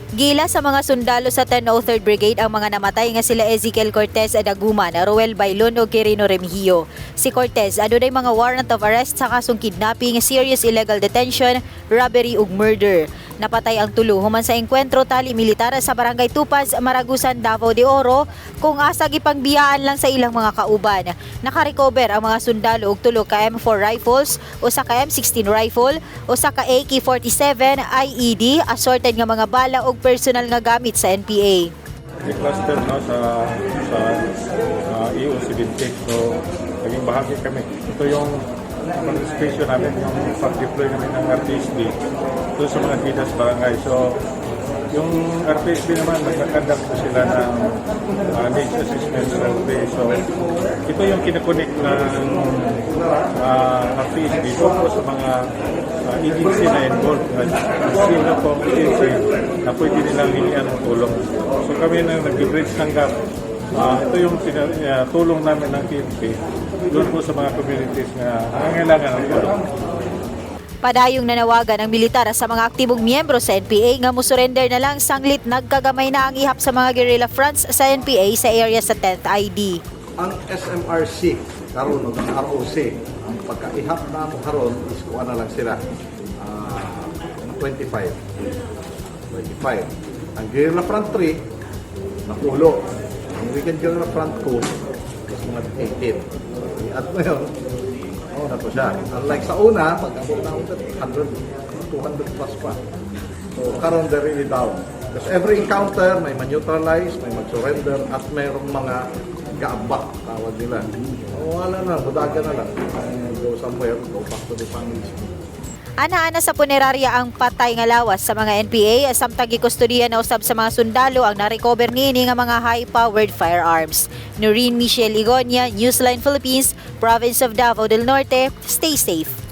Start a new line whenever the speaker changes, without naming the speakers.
Gila sa mga sundalo sa 1003rd Brigade ang mga namatay nga sila Ezekiel Cortez Adaguman, Roel Bailon o Quirino Remigio. Si Cortez adunay mga warrant of arrest sa kasong kidnapping, serious illegal detention, robbery ug murder. Napatay ang tulo human sa engkwentro tali militar sa Barangay Tupaz, Maragusan, Davao de Oro kung asa gipangbiyaan lang sa ilang mga kauban. Nakarecover ang mga sundalo og tulo ka M4 rifles, usa ka M16 rifle, usa ka AK-47, IED, assorted nga mga bala ug personal nga gamit sa NPA.
Cluster no sa EU-70, so naging bahagi kami. Ito yung participation namin, yung pag-deploy namin ng RTSD doon sa mga Gidas Barangay. So yung RTSD naman, nagkakandak po sila ng needs assessment survey. So ito yung kinakonek ng RTSD po sa mga agency na involved, sila po agency na pwede nilang hilihan ng tulong. So kami na nag-bridge ng gap. Ito yung tulong namin ng PNP doon po sa mga communities na nangangailangan ng tulong.
Padayong nanawagan ang militar sa mga aktibong miyembro sa NPA nga musurrender na lang sanglit nagkagamay na ang ihap sa mga guerrilla fronts sa NPA sa area sa 10th ID.
Ang SMRC karon o ang ROC, ang pagkaihap na mo karon is kuha na lang sila 25. Ang guerrilla front 3 nakulo. Ang weekend guerrilla front 2 is mga 18. At ngayon, na po siya. Unlike sa una, pagkabot na 100, 200 plus pa. So, karon they're really down. Because every encounter, may man-neutralize, may mag-surrender, at mayroong mga gaabak, tawag nila. O, wala na, budaga na lang. Go somewhere, go back to the families.
Ana-ana sa punerarya ang patay nga lawas sa mga NPA, samtang gikustodiya na usab sa mga sundalo ang narecover niini nga mga high-powered firearms. Noreen Michelle Igonia, Newsline Philippines, Province of Davao del Norte. Stay safe.